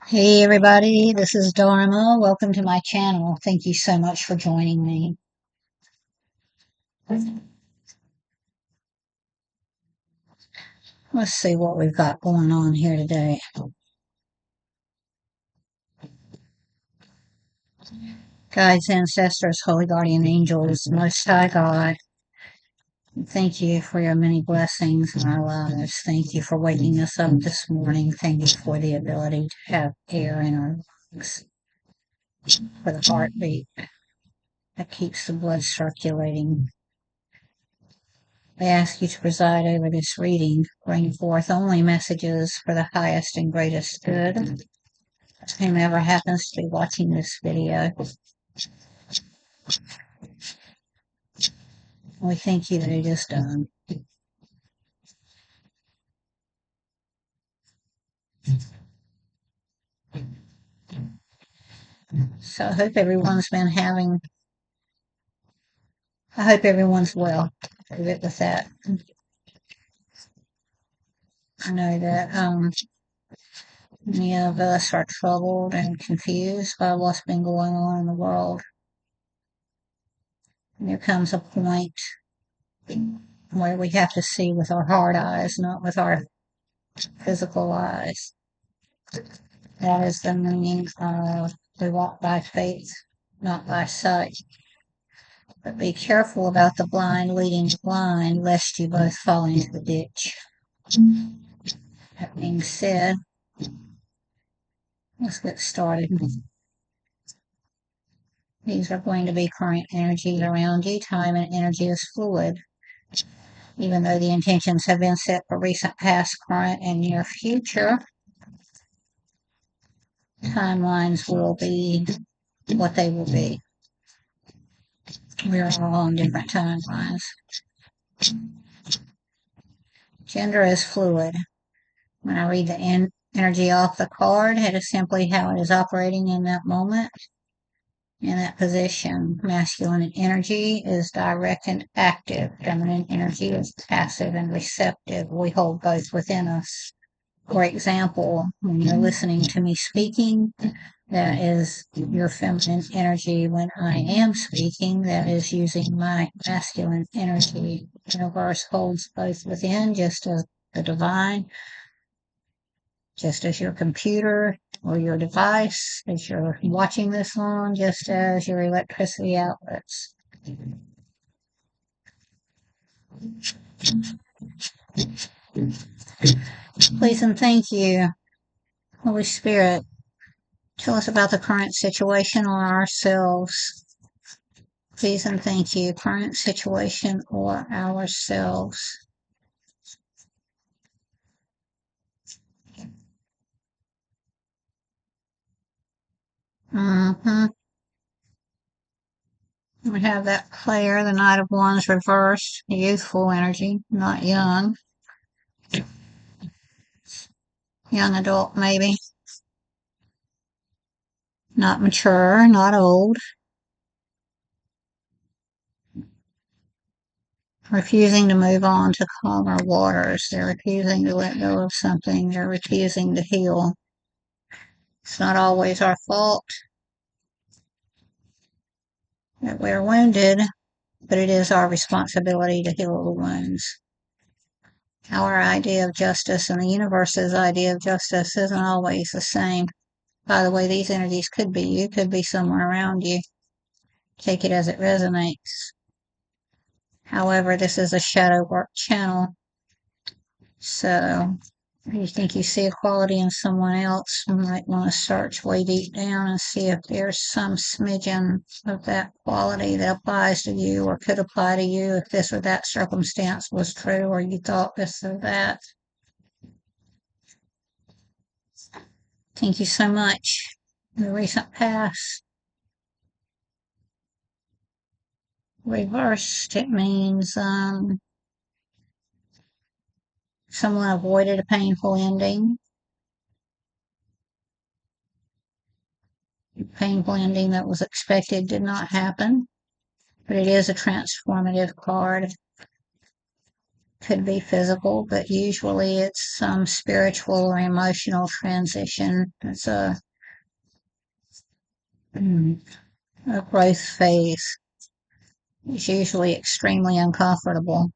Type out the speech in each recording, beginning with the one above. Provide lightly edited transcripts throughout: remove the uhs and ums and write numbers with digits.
Hey everybody, this is Dharma. Welcome to my channel. Thank you so much for joining me. Let's see what we've got going on here today. Guides, ancestors, holy guardian angels, most high God, thank you for your many blessings in our lives. Thank you for waking us up this morning. Thank you for the ability to have air in our lungs, for the heartbeat that keeps the blood circulating. I ask you to preside over this reading, bring forth only messages for the highest and greatest good. Whomever happens to be watching this video, we thank you that it is done. So I hope everyone's well. Leave it with that. I know that many of us are troubled and confused by what's been going on in the world. And there comes a point where we have to see with our heart eyes, not with our physical eyes. That is the meaning of we walk by faith, not by sight. But be careful about the blind leading the blind, lest you both fall into the ditch. That being said, let's get started. These are going to be current energies around you. Time and energy is fluid. Even though the intentions have been set for recent, past, current, and near future, timelines will be what they will be. We're all on different timelines. Gender is fluid. When I read the energy off the card, it is simply how it is operating in that moment, in that position. Masculine energy is direct and active. Feminine energy is passive and receptive. We hold both within us. For example, when you're listening to me speaking, that is your feminine energy. When I am speaking, that is using my masculine energy. The universe holds both within, just as the divine, just as your computer or your device as you're watching this on, just as your electricity outlets. Please and thank you, Holy Spirit. Tell us about the current situation or ourselves. Please and thank you, current situation or ourselves. We have that player, the Knight of Wands reversed, youthful energy, not young. Young adult, maybe. Not mature, not old. Refusing to move on to calmer waters. They're refusing to let go of something. They're refusing to heal. It's not always our fault that we're wounded, but it is our responsibility to heal the wounds. Our idea of justice and the universe's idea of justice isn't always the same. By the way, these energies could be you, could be somewhere around you. Take it as it resonates. However, this is a shadow work channel. So if you think you see a quality in someone else, you might want to search way deep down and see if there's some smidgen of that quality that applies to you or could apply to you if this or that circumstance was true or you thought this or that. Thank you so much. In the recent past, reversed, it means someone avoided a painful ending. A painful ending that was expected did not happen, but it is a transformative card. Could be physical, but usually it's some spiritual or emotional transition. It's a growth phase. It's usually extremely uncomfortable.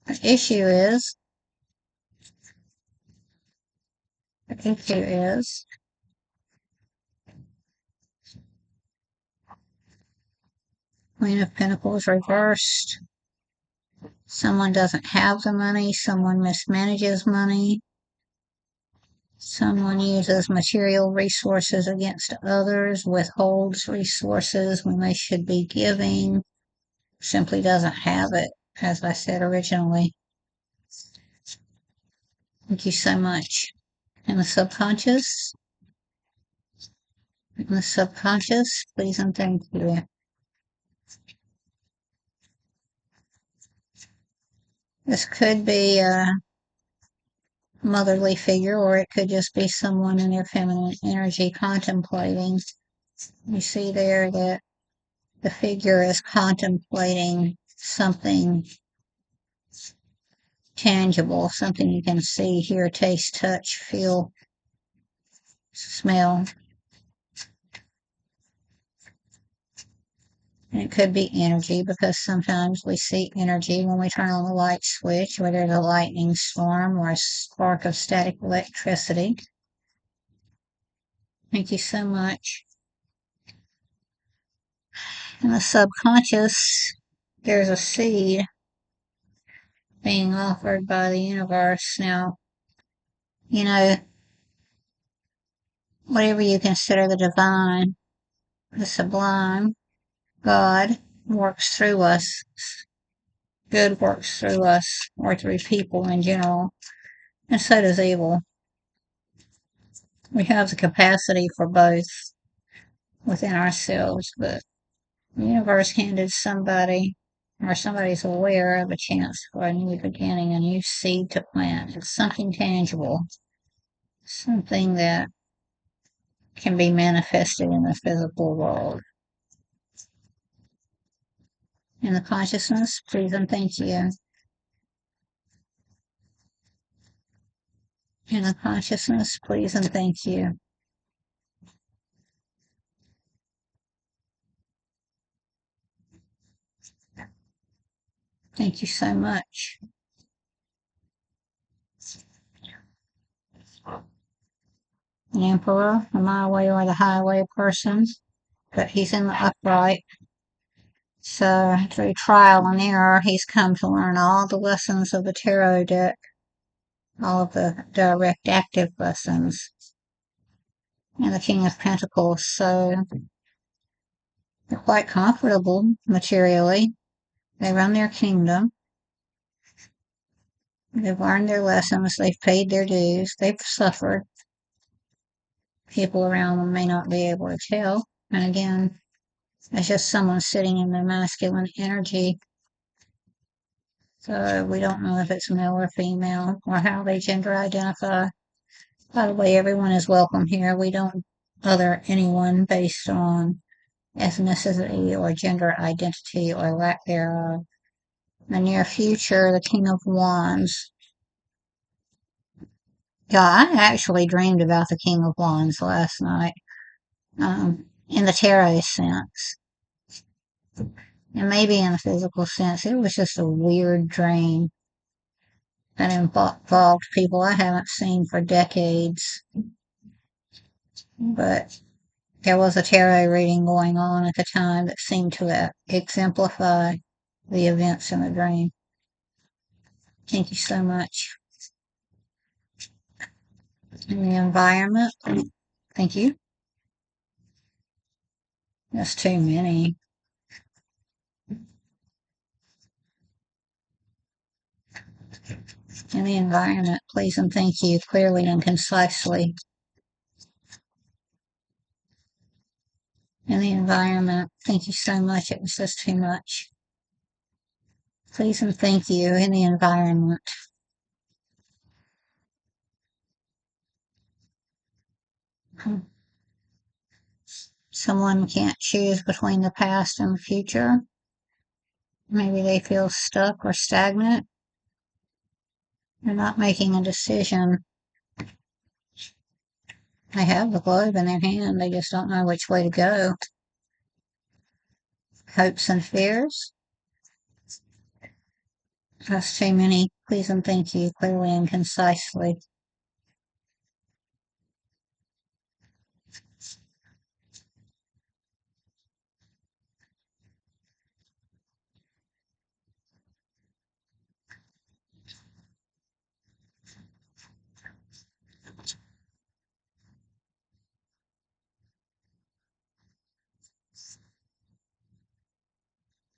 The issue is Queen of Pentacles reversed. Someone doesn't have the money, someone mismanages money, someone uses material resources against others, withholds resources when they should be giving, simply doesn't have it, as I said originally. Thank you so much. And the subconscious, please and thank you. This could be a motherly figure, or it could just be someone in their feminine energy contemplating. You see there that the figure is contemplating something tangible, something you can see, hear, taste, touch, feel, smell. And it could be energy, because sometimes we see energy when we turn on the light switch, whether there's a lightning storm or a spark of static electricity. Thank you so much. In the subconscious, there's a seed being offered by the universe. Now, you know, whatever you consider the divine, the sublime, God works through us. Good works through us, or through people in general, and so does evil. We have the capacity for both within ourselves, but the universe handed somebody, or somebody's aware of, a chance for a new beginning, a new seed to plant. It's something tangible, something that can be manifested in the physical world. In the consciousness, please and thank you. In the consciousness, please and thank you. Thank you so much. The Emperor, the my way or the highway person, but he's in the upright. So through trial and error, he's come to learn all the lessons of the tarot deck, all of the direct active lessons, and the King of Pentacles. So they're quite comfortable materially. They run their kingdom. They've learned their lessons. They've paid their dues. They've suffered. People around them may not be able to tell. And again, it's just someone sitting in the masculine energy. So we don't know if it's male or female or how they gender identify. By the way, everyone is welcome here. We don't other anyone based on ethnicity or gender identity or lack thereof. In the near future, the King of Wands. Yeah, I actually dreamed about the King of Wands last night, in the tarot sense. And maybe in a physical sense. It was just a weird dream that involved people I haven't seen for decades. But there was a tarot reading going on at the time that seemed to exemplify the events in the dream. Thank you so much. In the environment, thank you. That's too many. In the environment, please and thank you, clearly and concisely. In the environment, thank you so much. It was just too much. Please and thank you. In the environment. Someone can't choose between the past and the future. Maybe they feel stuck or stagnant. They're not making a decision. They have the globe in their hand. They just don't know which way to go. Hopes and fears. That's too many. Please and thank you, clearly and concisely.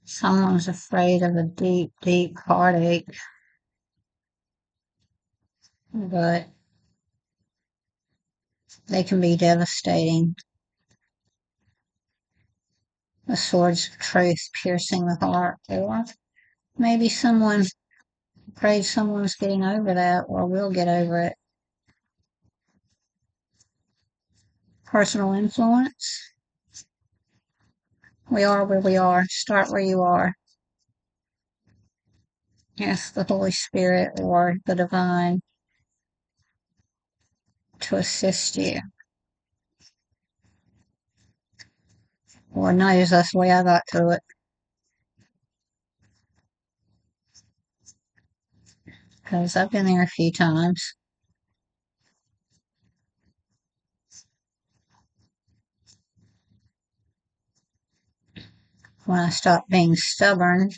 Someone's afraid of a deep, deep heartache, but they can be devastating. The swords of truth piercing the heart. Or maybe someone afraid someone's getting over that or will get over it. Personal influence. We are where we are. Start where you are. Ask the Holy Spirit or the divine to assist you. Or knows that's the way I got through it. Because I've been there a few times. When I stopped being stubborn,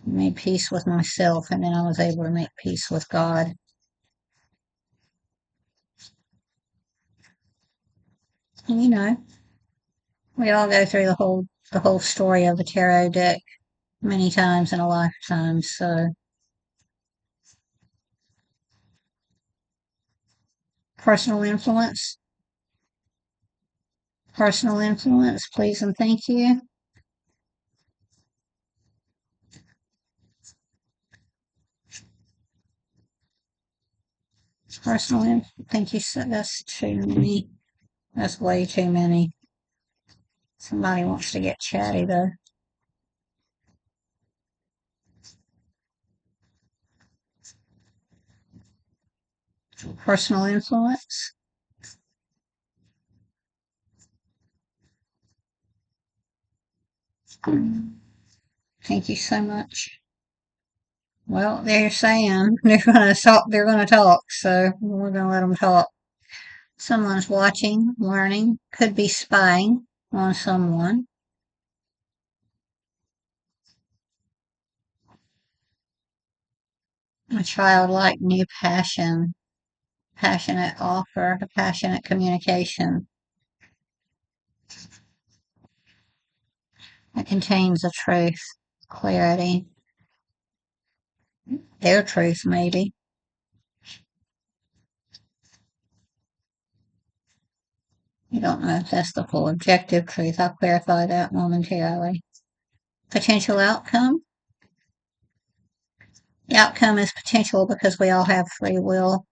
made peace with myself, and then I was able to make peace with God. And, we all go through the whole story of the tarot deck many times in a lifetime. So personal influence, please and thank you. Thank you. So that's too many. That's way too many. Somebody wants to get chatty though. Personal influence. Thank you so much. Well, they're saying they're gonna talk. They're gonna talk, so we're gonna let them talk. Someone's watching, learning, could be spying on someone. A childlike new passion, passionate offer, a passionate communication. It contains a truth, clarity, their truth maybe. You don't know if that's the full objective truth. I'll clarify that momentarily. Potential outcome. The outcome is potential because we all have free will.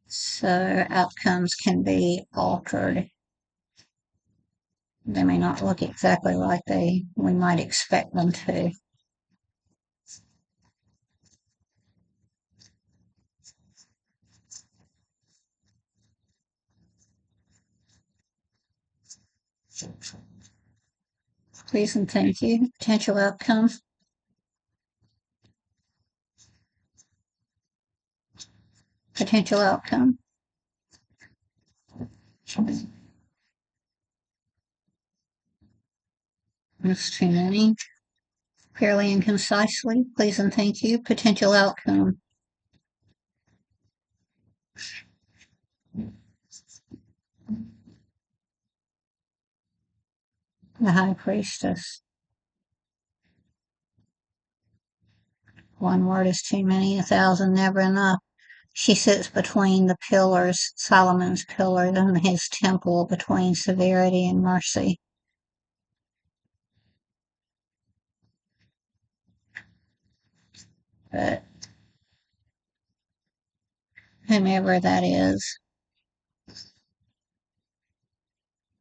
So outcomes can be altered. They may not look exactly like we might expect them to. Please and thank you. Potential outcome. Potential outcome. That's too many. Clearly and concisely. Please and thank you. Potential outcome. The High Priestess. One word is too many, 1,000 never enough. She sits between the pillars, Solomon's pillar, and his temple, between severity and mercy. But whomever that is,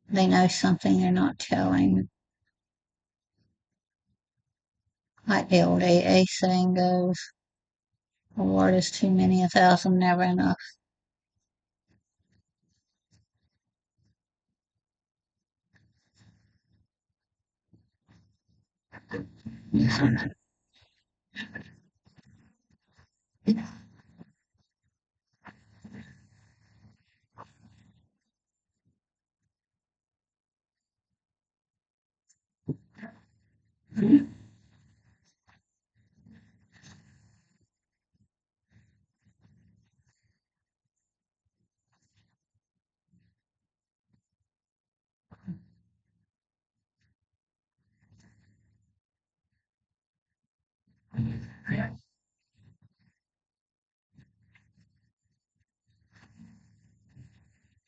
they know something they're not telling. Like the old AA saying goes, a word is too many, 1,000 never enough.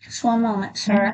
Just one moment, sir.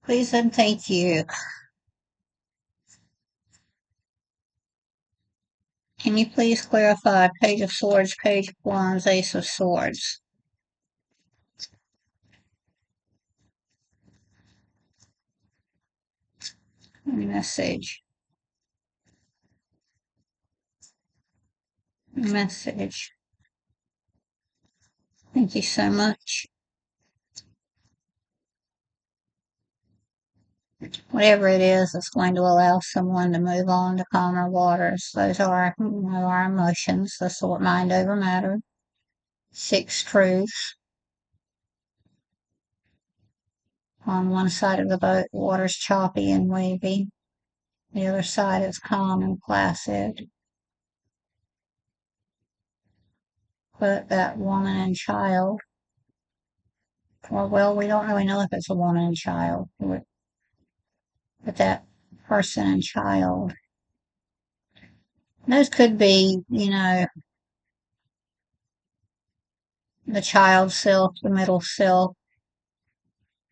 Please and thank you. Can you please clarify Page of Swords, Page of Wands, Ace of Swords? Message. Message. Thank you so much. Whatever it is, it's going to allow someone to move on to calmer waters. Those are our emotions. That's what mind over matter. Six truths. On one side of the boat, water's choppy and wavy. The other side is calm and placid. But that woman and child, well, we don't really know if it's a woman and child, but that person and child, those could be, the child self, the middle self,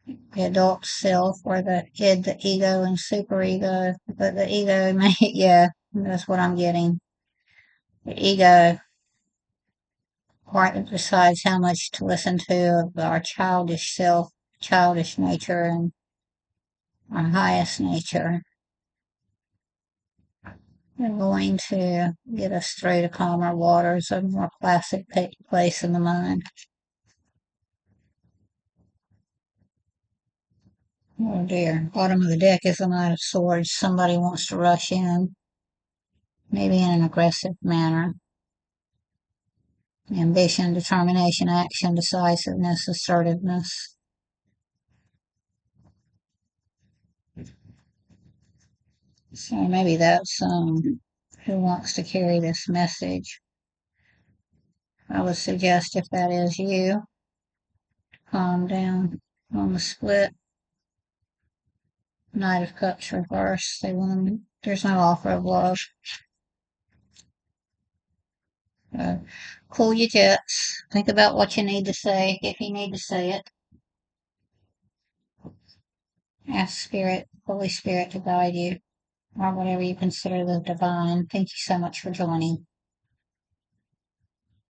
the adult self, or the id, the ego, and superego. But the ego, yeah, that's what I'm getting. The ego part decides how much to listen to of our childish self, childish nature, and our highest nature. They're going to get us through to calmer waters, a more placid place in the mind. Oh dear. Bottom of the deck is the Knight of Swords. Somebody wants to rush in, maybe in an aggressive manner. Ambition, determination, action, decisiveness, assertiveness. So maybe that's who wants to carry this message. I would suggest if that is you, calm down. On the split, Knight of Cups reverse. There's no offer of love. Cool your jets. Think about what you need to say if you need to say it. Ask Spirit, Holy Spirit to guide you, or whatever you consider the divine. Thank you so much for joining.